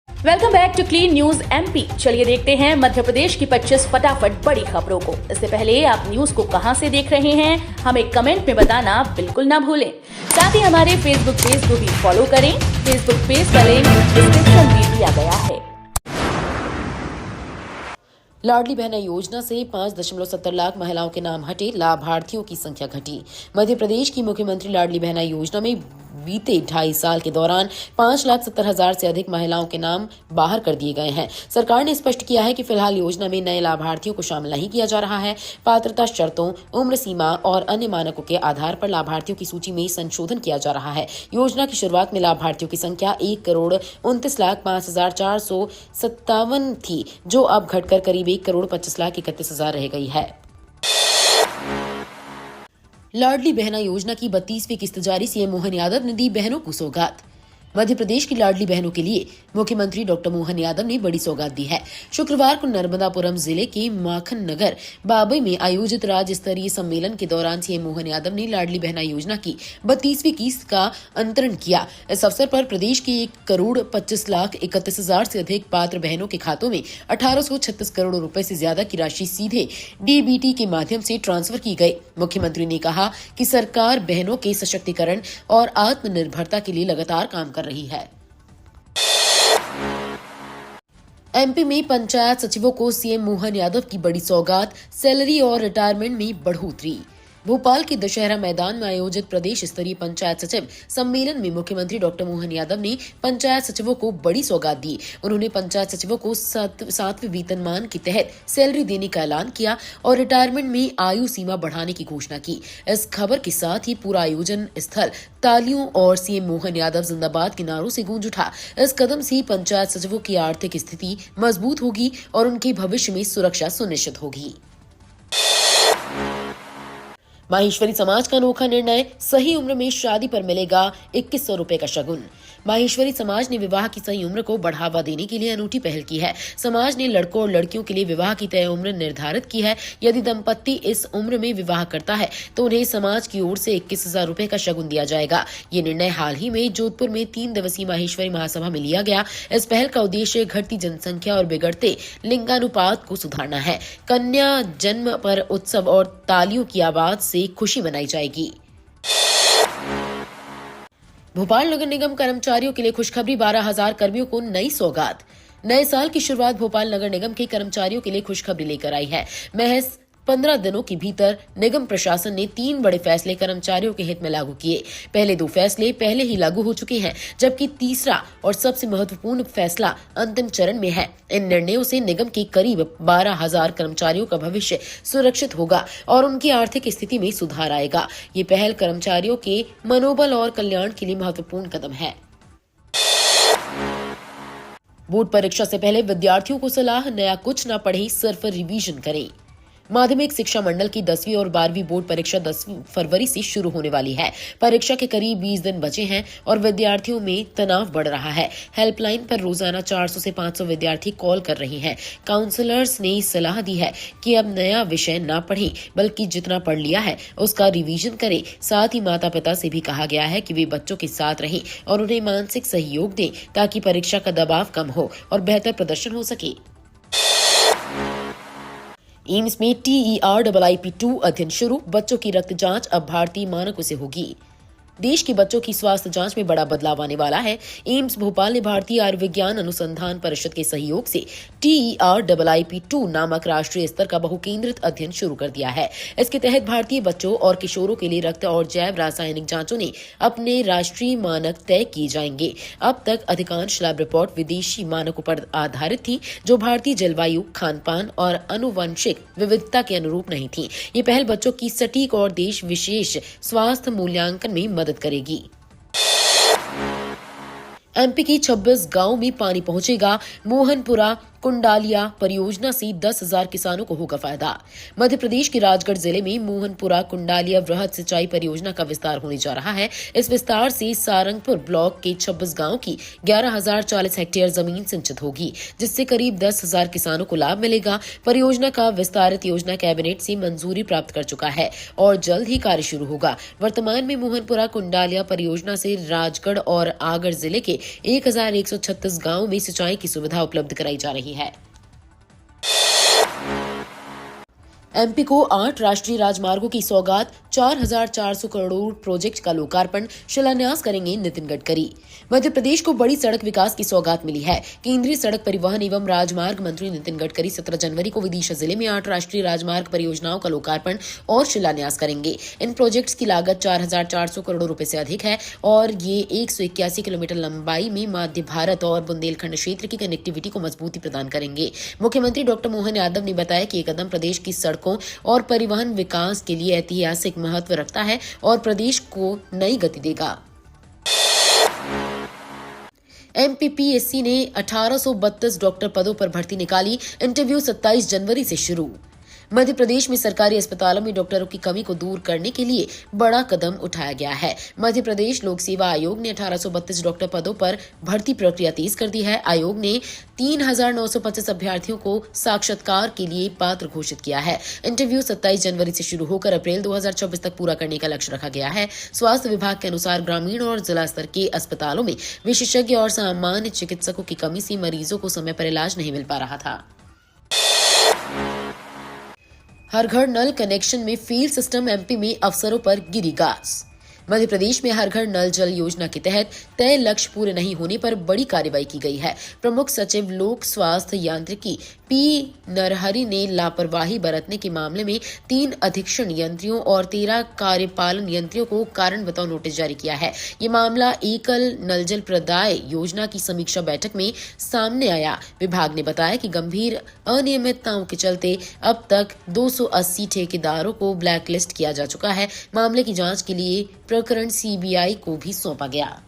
Welcome back to Clean News MP. चलिए देखते हैं मध्य प्रदेश की 25 फटाफट बड़ी खबरों को। इससे पहले आप न्यूज को कहां से देख रहे हैं, हमें कमेंट में बताना बिल्कुल ना भूलें। साथ ही हमारे फेसबुक पेज को भी फॉलो करें। फेसबुक पेज का लिंक डिस्क्रिप्शन में दिया गया है। लाडली बहना योजना से 5.70 लाख महिलाओं के नाम हटे, लाभार्थियों की संख्या घटी। मध्य प्रदेश की मुख्यमंत्री लाडली बहना योजना में बीते 2.5 साल के दौरान 5,70,000 से अधिक महिलाओं के नाम बाहर कर दिए गए हैं। सरकार ने स्पष्ट किया है कि फिलहाल योजना में नए लाभार्थियों को शामिल नहीं किया जा रहा है। पात्रता शर्तों, उम्र सीमा और अन्य मानकों के आधार पर लाभार्थियों की सूची में संशोधन किया जा रहा है। योजना की शुरुआत में लाभार्थियों की संख्या 1,29,65,457 थी, जो अब घटकर करीब 1,25,31,000 रह गई है। लाडली बहना योजना की 32वीं किस्त जारी, सीएम मोहन यादव ने दी बहनों को सौगात। मध्य प्रदेश की लाडली बहनों के लिए मुख्यमंत्री डॉक्टर मोहन यादव ने बड़ी सौगात दी है। शुक्रवार को नर्मदापुरम जिले के माखन नगर बाबई में आयोजित राज्य स्तरीय सम्मेलन के दौरान सीएम मोहन यादव ने लाडली बहना योजना की 32वीं किस्त का अंतरण किया। इस अवसर पर प्रदेश के 1,25,31,000 से अधिक पात्र बहनों के खातों में 1,836 करोड़ रुपए से ज्यादा की राशि सीधे डीबीटी के माध्यम से ट्रांसफर की गई। मुख्यमंत्री ने कहा कि सरकार बहनों के सशक्तिकरण और आत्मनिर्भरता के लिए लगातार काम कर रही है। एमपी में पंचायत सचिवों को सीएम मोहन यादव की बड़ी सौगात, सैलरी और रिटायरमेंट में बढ़ोतरी। भोपाल के दशहरा मैदान में आयोजित प्रदेश स्तरीय पंचायत सचिव सम्मेलन में मुख्यमंत्री डॉक्टर मोहन यादव ने पंचायत सचिवों को बड़ी सौगात दी। उन्होंने पंचायत सचिवों को 7वें वेतनमान के तहत सैलरी देने का ऐलान किया और रिटायरमेंट में आयु सीमा बढ़ाने की घोषणा की। इस खबर के साथ ही पूरा आयोजन स्थल तालियों और सीएम मोहन यादव जिंदाबाद के नारों से गूंज उठा। इस कदम से पंचायत सचिवों की आर्थिक स्थिति मजबूत होगी और उनके भविष्य में सुरक्षा सुनिश्चित होगी। माहेश्वरी समाज का अनोखा निर्णय, सही उम्र में शादी पर मिलेगा 2,100 रुपए का शगुन। माहेश्वरी समाज ने विवाह की सही उम्र को बढ़ावा देने के लिए अनूठी पहल की है। समाज ने लड़कों और लड़कियों के लिए विवाह की तय उम्र निर्धारित की है। यदि दंपत्ति इस उम्र में विवाह करता है तो उन्हें समाज की ओर से 21,000 रुपए का शगुन दिया जाएगा। ये निर्णय हाल ही में जोधपुर में 3 दिवसीय माहेश्वरी महासभा में लिया गया। इस पहल का उद्देश्य घटती जनसंख्या और बिगड़ते लिंगानुपात को सुधारना है। कन्या जन्म पर उत्सव और तालियों की आवाज से खुशी मनाई जाएगी। भोपाल नगर निगम कर्मचारियों के लिए खुशखबरी, 12,000 कर्मियों को नई सौगात। नए साल की शुरुआत भोपाल नगर निगम के कर्मचारियों के लिए खुशखबरी लेकर आई है। महज 15 दिनों के भीतर निगम प्रशासन ने 3 बड़े फैसले कर्मचारियों के हित में लागू किए। पहले 2 फैसले पहले ही लागू हो चुके हैं, जबकि तीसरा और सबसे महत्वपूर्ण फैसला अंतिम चरण में है। इन निर्णयों से निगम के करीब 12,000 कर्मचारियों का भविष्य सुरक्षित होगा और उनकी आर्थिक स्थिति में सुधार आएगा। ये पहल कर्मचारियों के मनोबल और कल्याण के लिए महत्वपूर्ण कदम है। बोर्ड परीक्षा से पहले विद्यार्थियों को सलाह, नया कुछ न पढ़ें, सिर्फ रिवीजन करें। माध्यमिक शिक्षा मंडल की 10वीं और 12वीं बोर्ड परीक्षा 10 फरवरी से शुरू होने वाली है। परीक्षा के करीब 20 दिन बचे हैं और विद्यार्थियों में तनाव बढ़ रहा है। हेल्पलाइन पर रोजाना 400 से 500 विद्यार्थी कॉल कर रहे हैं। काउंसलर्स ने सलाह दी है कि अब नया विषय न पढ़ें, बल्कि जितना पढ़ लिया है उसका रिवीजन करें। साथ ही माता पिता से भी कहा गया है कि वे बच्चों के साथ रहें और उन्हें मानसिक सहयोग दें, ताकि परीक्षा का दबाव कम हो और बेहतर प्रदर्शन हो सके। एम्स में TERIIP-2 अध्ययन शुरू, बच्चों की रक्त जांच अब भारतीय मानकों से होगी। देश के बच्चों की स्वास्थ्य जांच में बड़ा बदलाव आने वाला है। एम्स भोपाल ने भारतीय आयुर्विज्ञान अनुसंधान परिषद के सहयोग से TERIIP-2 नामक राष्ट्रीय स्तर का बहुकेंद्रित अध्ययन शुरू कर दिया है। इसके तहत भारतीय बच्चों और किशोरों के लिए रक्त और जैव रासायनिक जांचों ने अपने राष्ट्रीय मानक तय किए जाएंगे। अब तक अधिकांश लैब रिपोर्ट विदेशी मानकों पर आधारित थी, जो भारतीय जलवायु, खान-पान और आनुवंशिक विविधता के अनुरूप नहीं थी। ये पहल बच्चों की सटीक और देश विशेष स्वास्थ्य मूल्यांकन में मदद करेगी। एमपी की 26 गांव में पानी पहुंचेगा। मोहनपुरा कुंडालिया परियोजना से 10,000 किसानों को होगा फायदा। मध्य प्रदेश के राजगढ़ जिले में मोहनपुरा कुंडालिया वृहद सिंचाई परियोजना का विस्तार होने जा रहा है। इस विस्तार से सारंगपुर ब्लॉक के 26 गांव की 11,040 हेक्टेयर जमीन सिंचित होगी, जिससे करीब 10,000 किसानों को लाभ मिलेगा। परियोजना का विस्तारित योजना कैबिनेट से मंजूरी प्राप्त कर चुका है और जल्द ही कार्य शुरू होगा। वर्तमान में मोहनपुरा कुंडालिया परियोजना से राजगढ़ और आगर जिले के 1,136 गांवों में सिंचाई की सुविधा उपलब्ध कराई जा रही है। एमपी को 8 राष्ट्रीय राजमार्गों की सौगात, 4,400 करोड़ प्रोजेक्ट का लोकार्पण शिलान्यास करेंगे नितिन गडकरी। मध्य प्रदेश को बड़ी सड़क विकास की सौगात मिली है। केंद्रीय सड़क परिवहन एवं राजमार्ग मंत्री नितिन गडकरी 17 जनवरी को विदिशा जिले में 8 राष्ट्रीय राजमार्ग परियोजनाओं का लोकार्पण और शिलान्यास करेंगे। इन प्रोजेक्ट्स की लागत 4,400 करोड़ रुपए से अधिक है और ये 181 किलोमीटर लंबाई में मध्य भारत और बुंदेलखंड क्षेत्र की कनेक्टिविटी को मजबूती प्रदान करेंगे। मुख्यमंत्री डॉक्टर मोहन यादव ने बताया कि ये कदम प्रदेश की सड़कों और परिवहन विकास के लिए ऐतिहासिक महत्व रखता है और प्रदेश को नई गति देगा। एमपीपीएससी ने 1832 डॉक्टर पदों पर भर्ती निकाली। इंटरव्यू 27 जनवरी से शुरू। मध्य प्रदेश में सरकारी अस्पतालों में डॉक्टरों की कमी को दूर करने के लिए बड़ा कदम उठाया गया है। मध्य प्रदेश लोक सेवा आयोग ने 1832 डॉक्टर पदों पर भर्ती प्रक्रिया तेज कर दी है। आयोग ने 3,925 अभ्यर्थियों को साक्षात्कार के लिए पात्र घोषित किया है। इंटरव्यू 27 जनवरी से शुरू होकर अप्रैल 2024 तक पूरा करने का लक्ष्य रखा गया है। स्वास्थ्य विभाग के अनुसार ग्रामीण और जिला स्तर के अस्पतालों में विशेषज्ञ और सामान्य चिकित्सकों की कमी से मरीजों को समय पर इलाज नहीं मिल पा रहा था। हर घर नल कनेक्शन में फील्ड सिस्टम, एमपी में अफसरों पर गिरी गाज। मध्य प्रदेश में हर घर नल जल योजना के तहत तय लक्ष्य पूरे नहीं होने पर बड़ी कार्रवाई की गई है। प्रमुख सचिव लोक स्वास्थ्य यांत्रिकी पी नरहरि ने लापरवाही बरतने के मामले में 3 अधीक्षण यंत्रियों और 13 कार्यपालन यंत्रियों को कारण बताओ नोटिस जारी किया है। ये मामला एकल नल जल प्रदाय योजना की समीक्षा बैठक में सामने आया। विभाग ने बताया कि गंभीर अनियमितताओं के चलते अब तक 280 ठेकेदारों को ब्लैकलिस्ट किया जा चुका है। मामले की जांच के लिए प्रकरण सीबीआई को भी सौंपा गया।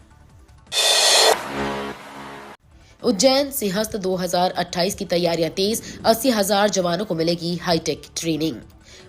उज्जैन सिंहस्थ 2028 की तैयारियां तेज, 80,000 जवानों को मिलेगी हाईटेक ट्रेनिंग।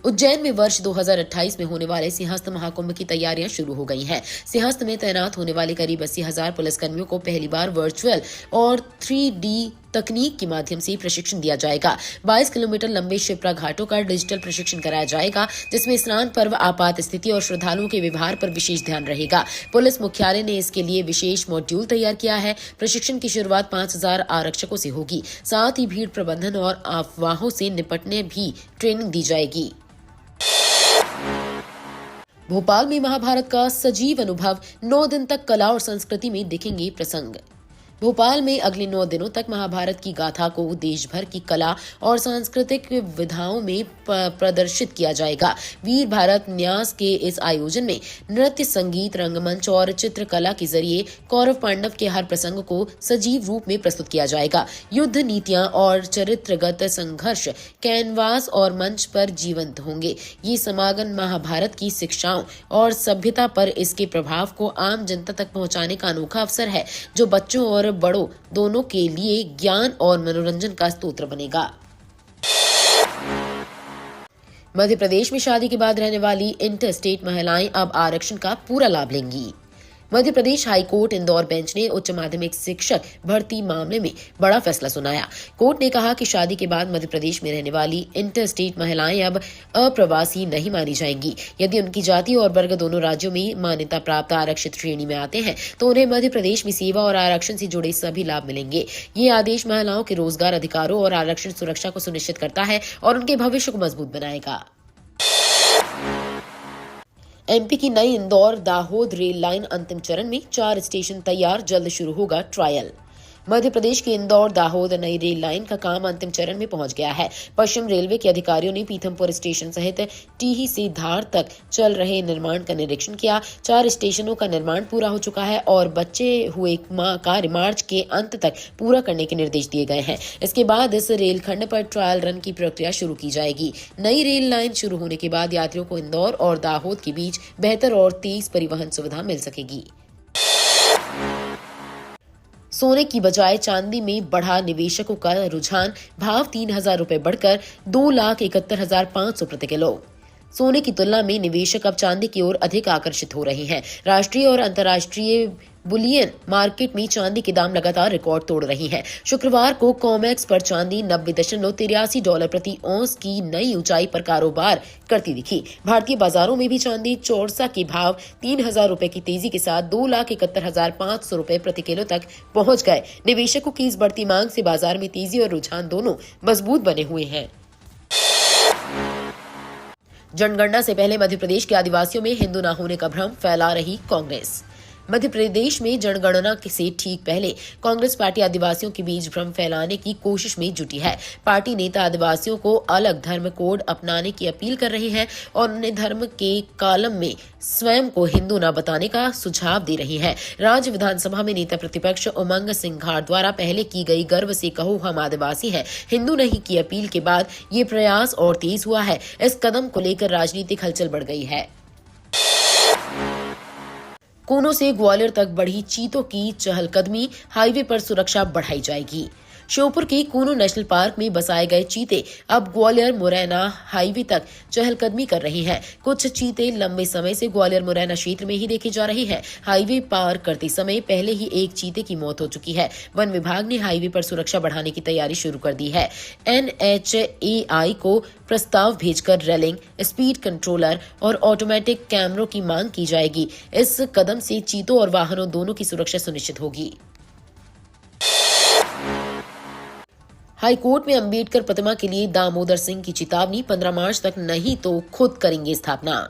उज्जैन में वर्ष 2028 में होने वाले सिंहस्थ महाकुंभ की तैयारियां शुरू हो गई हैं। सिंहस्थ में तैनात होने वाले करीब 80,000 पुलिसकर्मियों को पहली बार वर्चुअल और 3D तकनीक के माध्यम से प्रशिक्षण दिया जाएगा। 22 किलोमीटर लंबे शिप्रा घाटों का डिजिटल प्रशिक्षण कराया जाएगा, जिसमें स्नान पर्व, आपात स्थिति और श्रद्धालुओं के व्यवहार पर विशेष ध्यान रहेगा। पुलिस मुख्यालय ने इसके लिए विशेष मॉड्यूल तैयार किया है। प्रशिक्षण की शुरुआत 5,000 आरक्षकों से होगी। साथ ही भीड़ प्रबंधन और अफवाहों से निपटने भी ट्रेनिंग दी जाएगी। भोपाल में महाभारत का सजीव अनुभव, 9 दिन तक कला और संस्कृति में दिखेंगे प्रसंग। भोपाल में अगले 9 दिनों तक महाभारत की गाथा को देश भर की कला और सांस्कृतिक विधाओं में प्रदर्शित किया जाएगा। वीर भारत न्यास के इस आयोजन में नृत्य, संगीत, रंगमंच और चित्रकला के जरिए कौरव पांडव के हर प्रसंग को सजीव रूप में प्रस्तुत किया जाएगा। युद्ध नीतियां और चरित्रगत संघर्ष कैनवास और मंच पर जीवंत होंगे। ये समागम महाभारत की शिक्षाओं और सभ्यता पर इसके प्रभाव को आम जनता तक पहुंचाने का अनोखा अवसर है, जो बच्चों और बड़ों दोनों के लिए ज्ञान और मनोरंजन का स्रोत बनेगा। मध्य प्रदेश में शादी के बाद रहने वाली इंटर स्टेट महिलाएं अब आरक्षण का पूरा लाभ लेंगी। Madhya Pradesh high court Indore bench ने उच्च माध्यमिक शिक्षक भर्ती मामले में बड़ा फैसला सुनाया। कोर्ट ने कहा कि शादी के बाद मध्य प्रदेश में रहने वाली इंटर स्टेट महिलाएं अब अप्रवासी नहीं मानी जाएंगी। यदि उनकी जाति और वर्ग दोनों राज्यों में मान्यता प्राप्त आरक्षित श्रेणी में आते हैं तो उन्हें मध्य प्रदेश में सेवा और आरक्षण से जुड़े सभी लाभ मिलेंगे। ये आदेश महिलाओं के रोजगार अधिकारों और आरक्षण सुरक्षा को सुनिश्चित करता है और उनके भविष्य को मजबूत बनाएगा। एमपी की नई इंदौर दाहोद रेल लाइन अंतिम चरण में, 4 स्टेशन तैयार, जल्द शुरू होगा ट्रायल। मध्य प्रदेश की इंदौर दाहोद नई रेल लाइन का काम अंतिम चरण में पहुंच गया है। पश्चिम रेलवे के अधिकारियों ने पीथमपुर स्टेशन सहित टीही से धार तक चल रहे निर्माण का निरीक्षण किया। 4 स्टेशनों का निर्माण पूरा हो चुका है और बचे हुए कार्य मार्च के अंत तक पूरा करने के निर्देश दिए गए हैं। इसके बाद इस रेलखंड पर ट्रायल रन की प्रक्रिया शुरू की जाएगी। नई रेल लाइन शुरू होने के बाद यात्रियों को इंदौर और दाहोद के बीच बेहतर और तेज परिवहन सुविधा मिल सकेगी। सोने की बजाय चांदी में बढ़ा निवेशकों का रुझान, भाव 3,000 रुपए बढ़कर 2,71,500 प्रति किलो। सोने की तुलना में निवेशक अब चांदी की ओर अधिक आकर्षित हो रहे हैं। राष्ट्रीय और अंतर्राष्ट्रीय बुलियन मार्केट में चांदी के दाम लगातार रिकॉर्ड तोड़ रही हैं। शुक्रवार को कॉमेक्स पर चांदी $90.83 प्रति औंस की नई ऊंचाई पर कारोबार करती दिखी। भारतीय बाजारों में भी चांदी चौरसा के भाव 3,000 रुपए की तेजी के साथ 2,71,500 रुपए प्रति किलो तक पहुंच गए। निवेशकों की इस बढ़ती मांग से बाजार में तेजी और रुझान दोनों मजबूत बने हुए हैं। जनगणना से पहले मध्य प्रदेश के आदिवासियों में हिंदू न होने का भ्रम फैला रही कांग्रेस। मध्य प्रदेश में जनगणना से ठीक पहले कांग्रेस पार्टी आदिवासियों के बीच भ्रम फैलाने की कोशिश में जुटी है। पार्टी नेता आदिवासियों को अलग धर्म कोड अपनाने की अपील कर रहे हैं और उन्हें धर्म के कॉलम में स्वयं को हिंदू न बताने का सुझाव दे रही है। राज्य विधानसभा में नेता प्रतिपक्ष उमंग सिंघार द्वारा पहले की गई गर्व से कहो हम आदिवासी हैं, हिंदू नहीं की अपील के बाद ये प्रयास और तेज हुआ है। इस कदम को लेकर राजनीतिक हलचल बढ़ गई है। कूनो से ग्वालियर तक बढ़ी चीतों की चहलकदमी, हाईवे पर सुरक्षा बढ़ाई जाएगी। श्योपुर के कूनो नेशनल पार्क में बसाए गए चीते अब ग्वालियर मुरैना हाईवे तक चहलकदमी कर रही हैं। कुछ चीते लंबे समय से ग्वालियर मुरैना क्षेत्र में ही देखे जा रहे हैं। हाईवे पार करते समय पहले ही एक चीते की मौत हो चुकी है। वन विभाग ने हाईवे पर सुरक्षा बढ़ाने की तैयारी शुरू कर दी है। NHAI को प्रस्ताव भेजकर रेलिंग, स्पीड कंट्रोलर और ऑटोमेटिक कैमरों की मांग की जाएगी। इस कदम से चीतों और वाहनों दोनों की सुरक्षा सुनिश्चित होगी। हाईकोर्ट में अंबेडकर प्रतिमा के लिए दामोदर सिंह की चेतावनी, 15 मार्च तक नहीं तो खुद करेंगे स्थापना।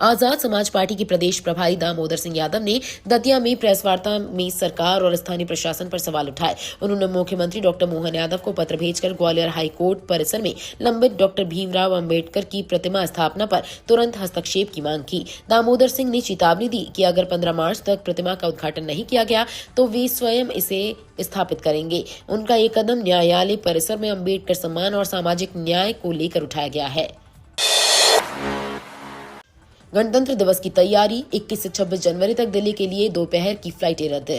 आजाद समाज पार्टी के प्रदेश प्रभारी दामोदर सिंह यादव ने दतिया में प्रेस वार्ता में सरकार और स्थानीय प्रशासन पर सवाल उठाए। उन्होंने मुख्यमंत्री डॉक्टर मोहन यादव को पत्र भेजकर ग्वालियर हाईकोर्ट परिसर में लंबित डॉक्टर भीमराव अंबेडकर की प्रतिमा स्थापना पर तुरंत हस्तक्षेप की मांग की। दामोदर सिंह ने चेतावनी दी कि अगर 15 मार्च तक प्रतिमा का उद्घाटन नहीं किया गया तो वे स्वयं इसे स्थापित करेंगे। उनका ये कदम न्यायालय परिसर में अंबेडकर सम्मान और सामाजिक न्याय को लेकर उठाया गया है। गणतंत्र दिवस की तैयारी, 21 से 26 जनवरी तक दिल्ली के लिए दोपहर की फ्लाइटें रद्द।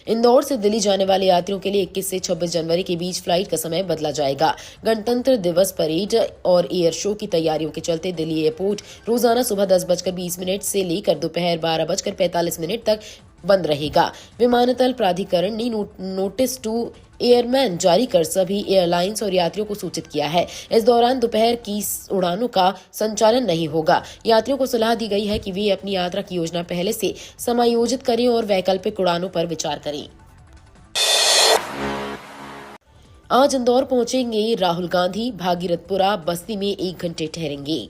इंदौर से दिल्ली जाने वाले यात्रियों के लिए 21 से 26 जनवरी के बीच फ्लाइट का समय बदला जाएगा। गणतंत्र दिवस परेड और एयर शो की तैयारियों के चलते दिल्ली एयरपोर्ट रोजाना सुबह 10:20 से लेकर दोपहर 12:45 तक बंद रहेगा। विमानतल प्राधिकरण ने नोटिस टू एयरमैन जारी कर सभी एयरलाइंस और यात्रियों को सूचित किया है। इस दौरान दोपहर की उड़ानों का संचालन नहीं होगा। यात्रियों को सलाह दी गई है कि वे अपनी यात्रा की योजना पहले से समायोजित करें और वैकल्पिक उड़ानों पर विचार करें। आज इंदौर पहुंचेंगे राहुल गांधी, भागीरथपुरा बस्ती में 1 घंटे ठहरेंगे।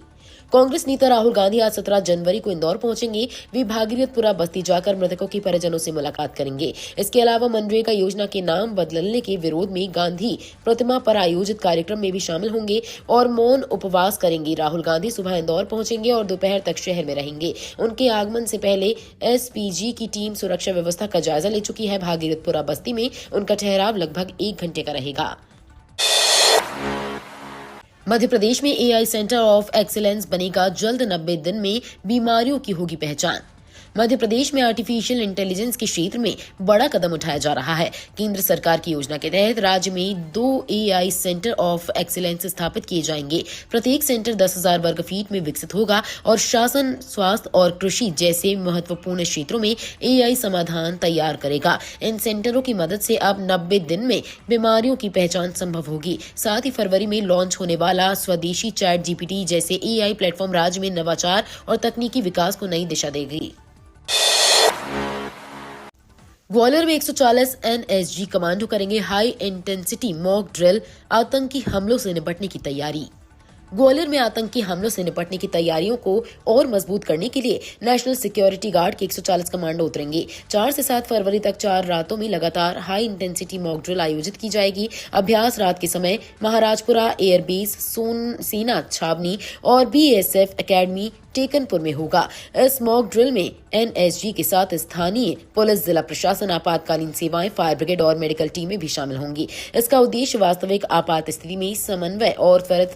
कांग्रेस नेता राहुल गांधी आज 17 जनवरी को इंदौर पहुंचेंगे। वे भागीरथपुरा बस्ती जाकर मृतकों के परिजनों से मुलाकात करेंगे। इसके अलावा मनरेगा योजना के नाम बदलने के विरोध में गांधी प्रतिमा पर आयोजित कार्यक्रम में भी शामिल होंगे और मौन उपवास करेंगे। राहुल गांधी सुबह इंदौर पहुंचेंगे और दोपहर तक शहर में रहेंगे। उनके आगमन से पहले SPG की टीम सुरक्षा व्यवस्था का जायजा ले चुकी है। भागीरथपुरा बस्ती में उनका ठहराव लगभग 1 घंटे का रहेगा। मध्य प्रदेश में AI सेंटर ऑफ एक्सीलेंस बनेगा जल्द, 90 दिन में बीमारियों की होगी पहचान। मध्य प्रदेश में आर्टिफिशियल इंटेलिजेंस के क्षेत्र में बड़ा कदम उठाया जा रहा है। केंद्र सरकार की योजना के तहत राज्य में 2 AI सेंटर ऑफ एक्सीलेंस स्थापित किए जाएंगे। प्रत्येक सेंटर 10,000 वर्ग फीट में विकसित होगा और शासन, स्वास्थ्य और कृषि जैसे महत्वपूर्ण क्षेत्रों में AI समाधान तैयार करेगा। इन सेंटरों की मदद से अब 90 दिन में बीमारियों की पहचान संभव होगी। साथ ही फरवरी में लॉन्च होने वाला स्वदेशी ChatGPT जैसे AI प्लेटफॉर्म राज्य में नवाचार और तकनीकी विकास को नई दिशा देगी। ग्वालियर में 140 NSG कमांडो करेंगे हाई इंटेंसिटी मॉक ड्रिल, आतंकी हमलों से निपटने की तैयारी। ग्वालियर में आतंकी हमलों से निपटने की तैयारियों को और मजबूत करने के लिए नेशनल सिक्योरिटी गार्ड के 140 कमांडो उतरेंगे। 4 से 7 फरवरी तक 4 रातों में लगातार हाई इंटेंसिटी मॉक ड्रिल आयोजित की जाएगी। अभ्यास रात के समय महाराजपुरा एयरबेस, सेना छावनी और BSF एकेडमी टेकनपुर में होगा। इस मॉक ड्रिल में NSG के साथ स्थानीय पुलिस, जिला प्रशासन, आपातकालीन सेवाएं, फायर ब्रिगेड और मेडिकल टीमें भी शामिल होंगी। इसका उद्देश्य वास्तविक आपात स्थिति में समन्वय और त्वरित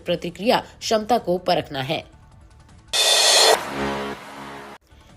प्रतिक्रिया क्षमता को परखना है।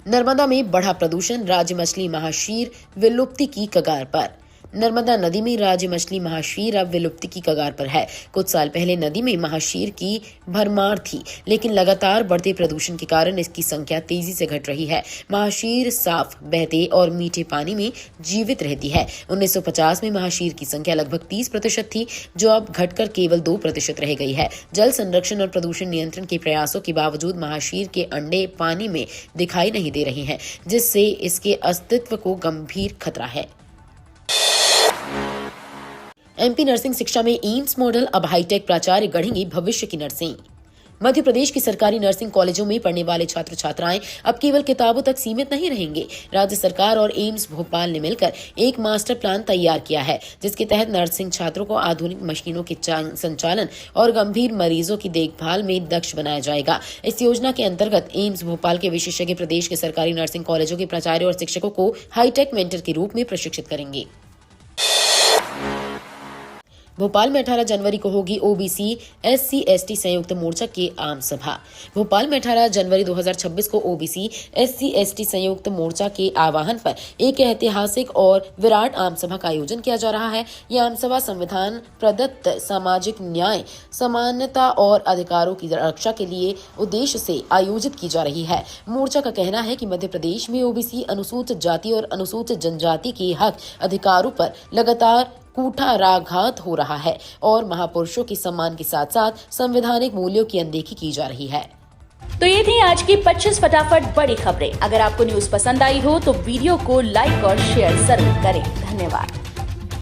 नर्मदा में बढ़ा प्रदूषण, राज्य मछली महाशीर विलुप्ति की कगार पर। नर्मदा नदी में राज्य मछली महाशीर अब विलुप्ति की कगार पर है। कुछ साल पहले नदी में महाशीर की भरमार थी, लेकिन लगातार बढ़ते प्रदूषण के कारण इसकी संख्या तेजी से घट रही है। महाशीर साफ, बहते और मीठे पानी में जीवित रहती है। 1950 में महाशीर की संख्या लगभग 30% थी, जो अब घटकर केवल 2% रह गई है। जल संरक्षण और प्रदूषण नियंत्रण के प्रयासों के बावजूद महाशीर के अंडे पानी में दिखाई नहीं दे रहे हैं, जिससे इसके अस्तित्व को गंभीर खतरा है। एमपी नर्सिंग शिक्षा में एम्स मॉडल, अब हाईटेक प्राचार्य गढ़ेंगे भविष्य की नर्सिंग। मध्य प्रदेश की सरकारी नर्सिंग कॉलेजों में पढ़ने वाले छात्र छात्राएं अब केवल किताबों तक सीमित नहीं रहेंगे। राज्य सरकार और एम्स भोपाल ने मिलकर एक मास्टर प्लान तैयार किया है, जिसके तहत नर्सिंग छात्रों को आधुनिक मशीनों के संचालन और गंभीर मरीजों की देखभाल में दक्ष बनाया जाएगा। इस योजना के अंतर्गत एम्स भोपाल के विशेषज्ञ प्रदेश के सरकारी नर्सिंग कॉलेजों के प्राचार्य और शिक्षकों को हाईटेक मेंटर के रूप में प्रशिक्षित करेंगे। भोपाल में 18 जनवरी को होगी ओबीसी एससी एसटी संयुक्त मोर्चा की आम सभा। भोपाल में 18 जनवरी 2026 को ओबीसी एससी एसटी संयुक्त मोर्चा के आह्वान पर एक ऐतिहासिक और विराट आम सभा का आयोजन किया जा रहा है। यह आम सभा संविधान प्रदत्त सामाजिक न्याय, समानता और अधिकारों की रक्षा के लिए उद्देश्य से आयोजित की जा रही है। मोर्चा का कहना है कि मध्य प्रदेश में ओबीसी, अनुसूचित जाति और अनुसूचित जनजाति के हक अधिकारों पर लगातार कूठाराघात हो रहा है और महापुरुषों के सम्मान के साथ साथ संवैधानिक मूल्यों की अनदेखी की जा रही है। तो ये थी आज की 25 फटाफट बड़ी खबरें। अगर आपको न्यूज पसंद आई हो तो वीडियो को लाइक और शेयर जरूर करें। धन्यवाद।